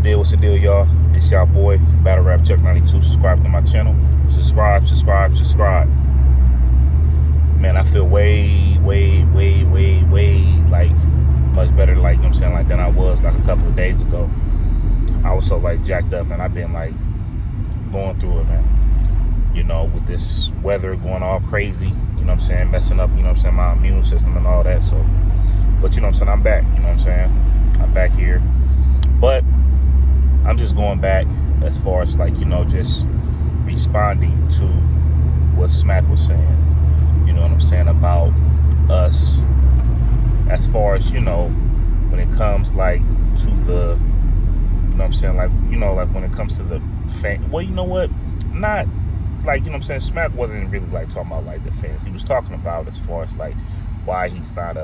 What's the deal, y'all? It's y'all boy, Battle Rap Chuck 92. Subscribe to my channel. Subscribe. Man, I feel way, like, much better, like, you know what I'm saying, like, than I was, like, a couple of days ago. I was so, like, jacked up, man. I've been, like, going through it, man. You know, with this weather going all crazy, you know what I'm saying, messing up, you know what I'm saying, my immune system and all that, so. But, you know what I'm saying, I'm back, you know what I'm saying. I'm back here. But I'm just going back as far as, like, you know, just responding to what Smack was saying. You know what I'm saying, about us, as far as, you know, when it comes, like, to the, you know what I'm saying, like, you know, like, when it comes to the fan, well, you know what, not, like, you know what I'm saying, Smack wasn't really, like, talking about, like, the fans. He was talking about as far as, like, why he's not,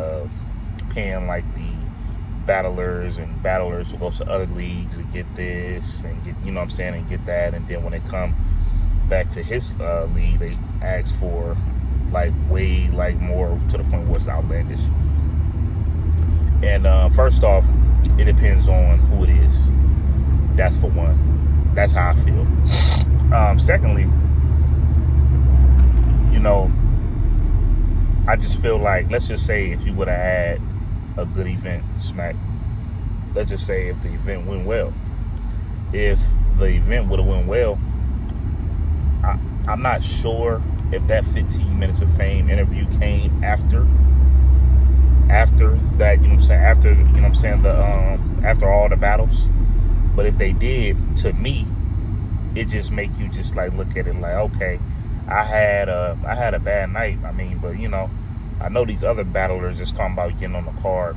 paying, like, the battlers who go to other leagues and get this and get, you know what I'm saying, and get that, and then when they come back to his league, they ask for, like, way, like, more, to the point where it's outlandish. And first off, it depends on who it is. That's for one. That's how I feel. Secondly, you know, I just feel like, let's just say if you would have had a good event, Smack, let's just say if the event went well. If the event would have went well, I'm not sure if that 15 minutes of fame interview came after that, you know what I'm saying, after, you know what I'm saying, the after all the battles. But if they did, to me, it just make you just, like, look at it like, okay, I had a bad night. I mean, but, you know, I know these other battlers just talking about getting on the card,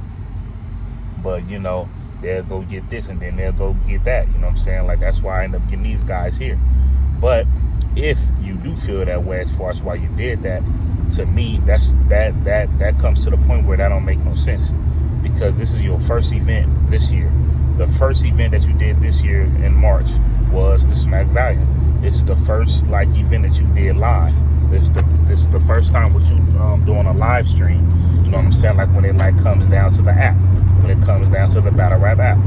but, you know, they'll go get this and then they'll go get that, you know what I'm saying? Like, that's why I end up getting these guys here. But if you do feel that way as far as why you did that, to me, that comes to the point where that don't make no sense, because this is your first event this year. The first event that you did this year in March was the Smack Valiant. This is the first, like, event that you did live. This is the first time with you doing a live stream. You know what I'm saying? Like, when it, like, comes down to the app, when it comes down to the Battle Rap app.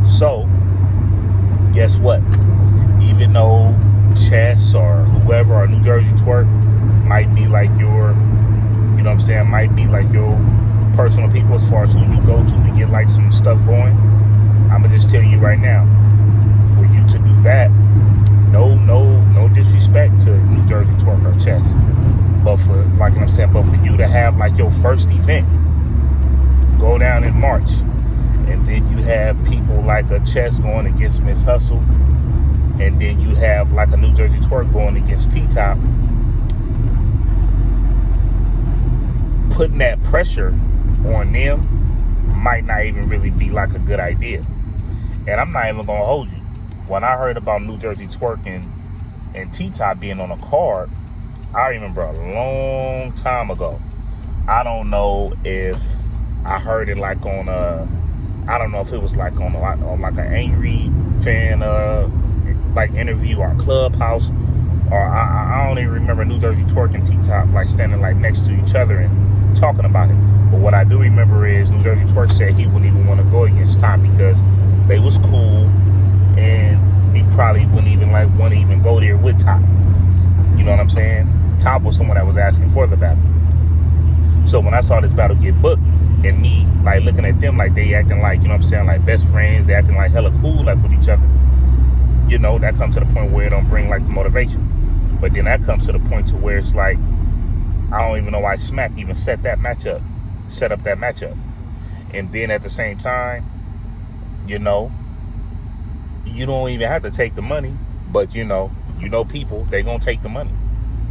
So, guess what? Even though Chess or whoever, or New Jersey Twerk might be like your, you know what I'm saying, might be like your personal people as far as who you go to get, like, some stuff going, I'm gonna just tell you right now, for you to do that, no disrespect to New Jersey Twerk or Chess, but for, like, you know what I'm saying, but for you to have, like, your first event go down in March, and then you have people like a Chess going against Miss Hustle, and then you have, like, a New Jersey Twerk going against T-Top, putting that pressure on them might not even really be, like, a good idea. And I'm not even gonna hold you. When I heard about New Jersey Twerk and T-Top being on a card, I remember a long time ago. I don't know if I heard it, like, on I don't know if it was, like, on like an Angry Fan like interview or Clubhouse, or I don't even remember New Jersey Twerk and T-Top, like, standing, like, next to each other and talking about it. But what I do remember is New Jersey Twerk said he wouldn't even want to go against Top because they was cool, and he probably wouldn't even, like, want to even go there with Top. You know what I'm saying? Top was someone that was asking for the battle. So when I saw this battle get booked, and me, like, looking at them like they acting like, you know what I'm saying, like best friends, they acting like hella cool, like, with each other, you know, that comes to the point where it don't bring, like, the motivation. But then that comes to the point to where it's like, I don't even know why Smack even set up that matchup. And then at the same time, you know, you don't even have to take the money, but, you know people, they gonna take the money.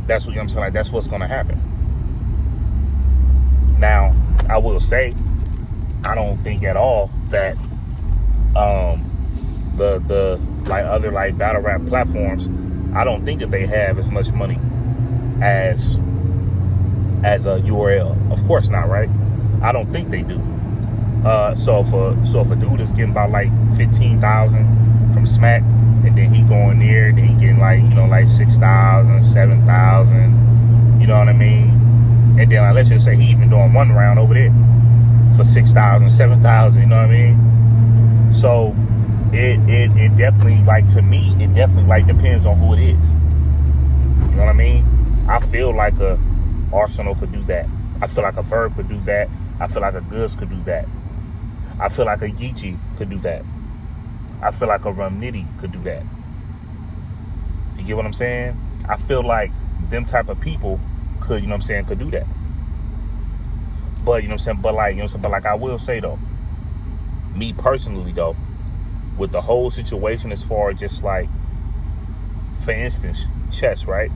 That's what, you know what I'm saying, like, that's what's gonna happen. Now, I will say, I don't think at all that the like, other, like, battle rap platforms, I don't think that they have as much money as a URL. Of course not, right? I don't think they do. So if a dude is getting about, like, 15,000 from Smack, and then he going there, then he getting, like, you know, like 6,000, 7,000, you know what I mean? And then, like, let's just say he even doing one round over there for 6,000, 7,000, you know what I mean? So it definitely, like, to me, it definitely, like, depends on who it is. You know what I mean? I feel like a Arsenal could do that. I feel like a Verb could do that. I feel like a Goods could do that. I feel like a Geechee could do that. I feel like a Rumnitty could do that. You get what I'm saying? I feel like them type of people could, you know what I'm saying, could do that. But, you know what I'm saying, but like, you know what I'm saying, but like I will say though, me personally though, with the whole situation as far as just like, for instance, chess, right?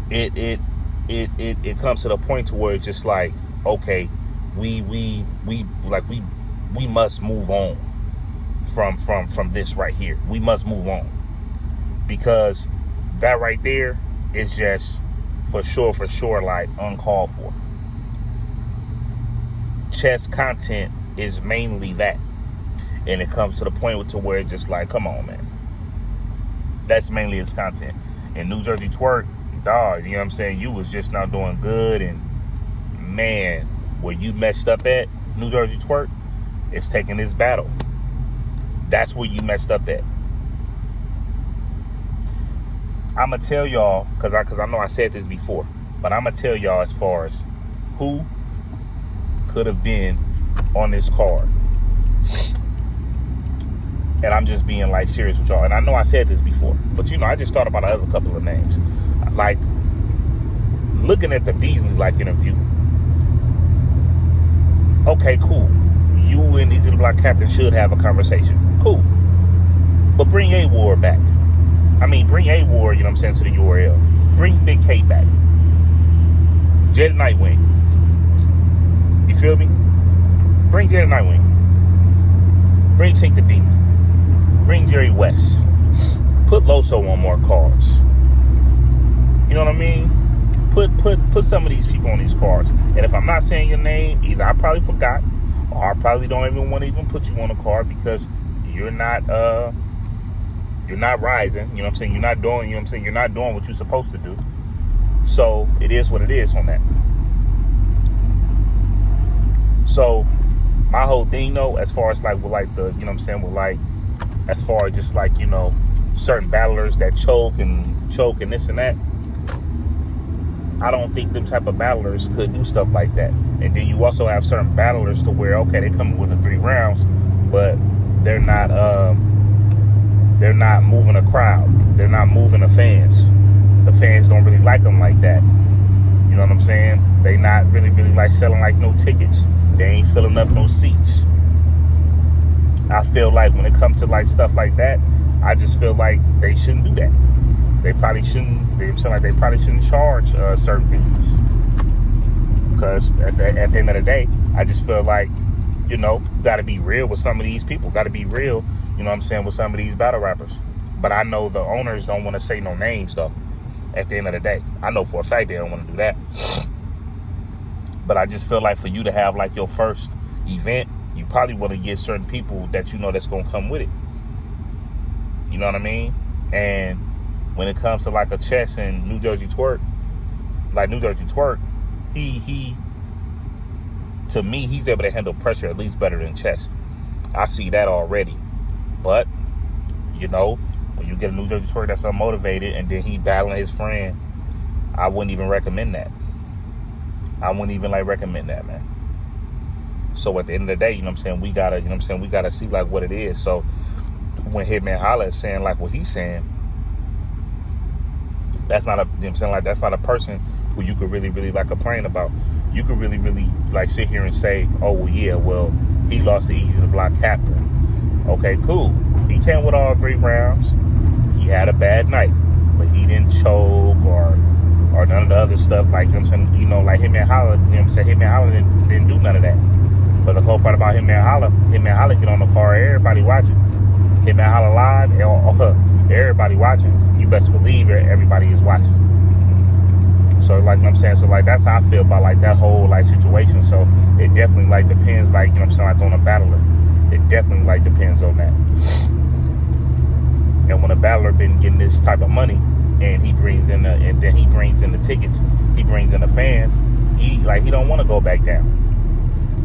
It comes to the point to where it's just like, okay, we must move on from this right here. We must move on, because that right there is just for sure like uncalled for. Chess content is mainly that, and it comes to the point to where it's just like, come on, man, that's mainly its content. And New Jersey Twerk, dog, you know what I'm saying, you was just now doing good, and man, where you messed up at, New Jersey Twerk, is taking this battle. That's where you messed up at. I'm going to tell y'all, because I know I said this before, but I'm going to tell y'all as far as who could have been on this card. And I'm just being like serious with y'all. And I know I said this before, but you know, I just thought about another couple of names. Like, looking at the Beasley like interview. Okay, cool. You and Easy the Block Captain should have a conversation. Cool. But bring A-War back. I mean, bring A-War, you know what I'm saying, to the URL. Bring Big K back. Jada Nightwing. You feel me? Bring Jada Nightwing. Bring Tink the Demon. Bring Jerry West. Put Loso on more cards. You know what I mean? Put some of these people on these cards. And if I'm not saying your name, either I probably forgot, or I probably don't even want to even put you on a card because you're not rising. You know what I'm saying? You're not doing, you know what I'm saying? You're not doing what you're supposed to do. So it is what it is on that. So my whole thing though, as far as like with like the, you know what I'm saying, with like, as far as just like, you know, certain battlers that choke and this and that, I don't think them type of battlers could do stuff like that. And then you also have certain battlers to where, okay, they come with the 3 rounds, but they're not moving a crowd. They're not moving the fans. The fans don't really like them like that. You know what I'm saying? They not really like selling like no tickets. They ain't filling up no seats. I feel like when it comes to like stuff like that, I just feel like they shouldn't do that. They probably shouldn't. They seem like they probably shouldn't charge certain fees. Because at the end of the day, I just feel like, you know, got to be real with some of these people. Got to be real, you know what I'm saying, with some of these battle rappers. But I know the owners don't want to say no names though. At the end of the day, I know for a fact they don't want to do that. But I just feel like for you to have like your first event, you probably want to get certain people that you know that's gonna come with it. You know what I mean? And when it comes to like a Chess and New Jersey Twerk, like New Jersey Twerk, he to me, he's able to handle pressure at least better than Chess. I see that already. But, you know, when you get a New Jersey Twerk that's unmotivated and then he battling his friend, I wouldn't even recommend that. I wouldn't even like recommend that, man. So at the end of the day, you know what I'm saying, we gotta, you know what I'm saying, we gotta see like what it is. So when Hitman Holla is saying like what he's saying, that's not a, you know what I'm saying, like that's not a person who you could really like complain about. You could really like sit here and say, oh well, yeah, well, he lost the Easy to Block Captain. Okay, cool. He came with all 3 rounds. He had a bad night, but he didn't choke or none of the other stuff. Like, you know what I'm saying, you know, like Hitman Holla, you know what I'm saying, Hitman Holla didn't do none of that. But the whole part about Hitman Holla get on the car, everybody watching. Hitman Holla live, everybody watching. You best believe everybody is watching. So like, you know what I'm saying, so like that's how I feel about like that whole like situation. So it definitely like depends, like, you know what I'm saying, like on a battler. It definitely like depends on that. And when a battler been getting this type of money and he brings in then he brings in the tickets, he brings in the fans, he don't want to go back down.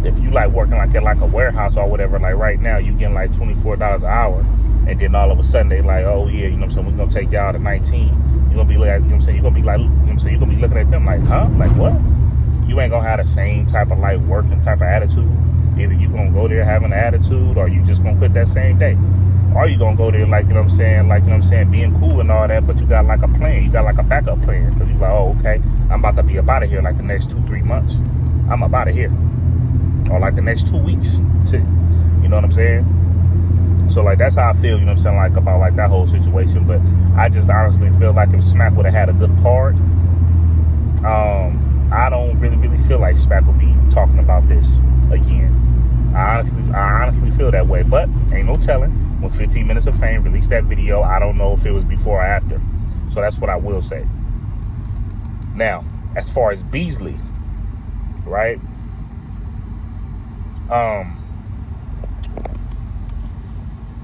if you like working like at like a warehouse or whatever, like right now you getting like $24 an hour, and then all of a sudden they like, oh yeah, you know what I'm saying, we're gonna take y'all to 19. You're gonna be like, you know what I'm saying, you're gonna be like, you know what I'm saying, you're gonna be looking at them like, huh? Like what? You ain't gonna have the same type of like working type of attitude. Either you gonna go there having an attitude, or you just gonna quit that same day. Or you gonna go there like, you know what I'm saying, like, you know what I'm saying, being cool and all that, but you got like a plan, you got like a backup plan. Because you like, oh, okay, I'm about to be up out of here like the next 2-3 months. I'm up out of here. Or like the next 2 weeks. Too. You know what I'm saying? So like that's how I feel, you know what I'm saying, like about like that whole situation. But I just honestly feel like if Smack would have had a good card, I don't really feel like Smack would be talking about this again. I honestly feel that way, but ain't no telling. When 15 Minutes of Fame released that video, I don't know if it was before or after. So that's what I will say. Now, as far as Beasley, right?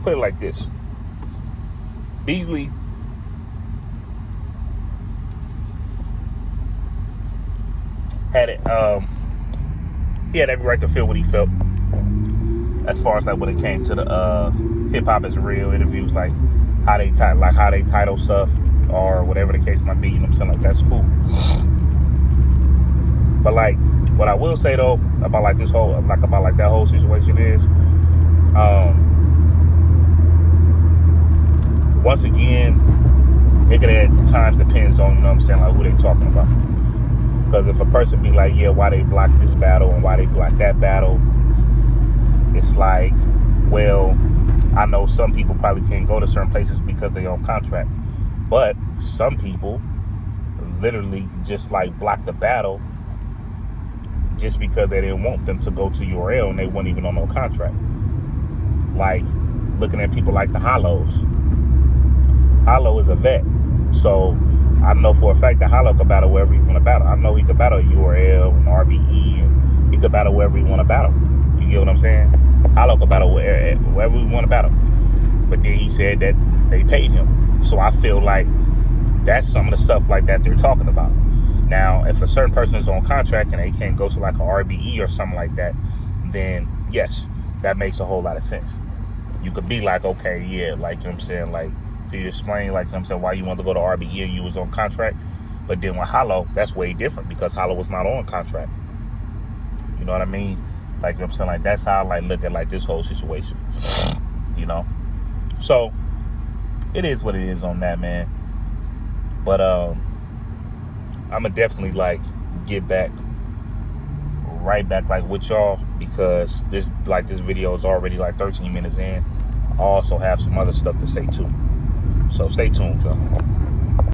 Put it like this. Beasley had it, he had every right to feel what he felt. As far as like when it came to the hip hop is real interviews, like how they title stuff or whatever the case might be, you know what I'm saying? Like that's cool. But like what I will say though about like this whole about like that whole situation is, once again, it at times depends on, you know what I'm saying, like who they talking about. Because if a person be like, yeah, why they block this battle and why they block that battle, it's like, well, I know some people probably can't go to certain places because they on contract. But some people literally just like block the battle just because they didn't want them to go to URL and they weren't even on no contract. Like looking at people like the Hollows. Hollow is a vet. So I know for a fact that Hollow could battle wherever he want to battle. I know he could battle URL and RBE, and he could battle wherever he want to battle. You get what I'm saying? Hollow could battle wherever we want to battle. But then he said that they paid him. So I feel like that's some of the stuff like that they're talking about. Now, if a certain person is on contract and they can't go to like a RBE or something like that, then yes, that makes a whole lot of sense. You could be like, okay, yeah, like, you know what I'm saying, like, do you explain, like, you know what I'm saying, why you want to go to RBE and you was on contract? But then with Hollow, that's way different because Hollow was not on contract. You know what I mean? Like, you know what I'm saying, like, that's how I like look at like this whole situation. You know? So it is what it is on that, man. But I'ma definitely like get back right back like with y'all, because this video is already like 13 minutes in. I also have some other stuff to say too. So stay tuned, y'all.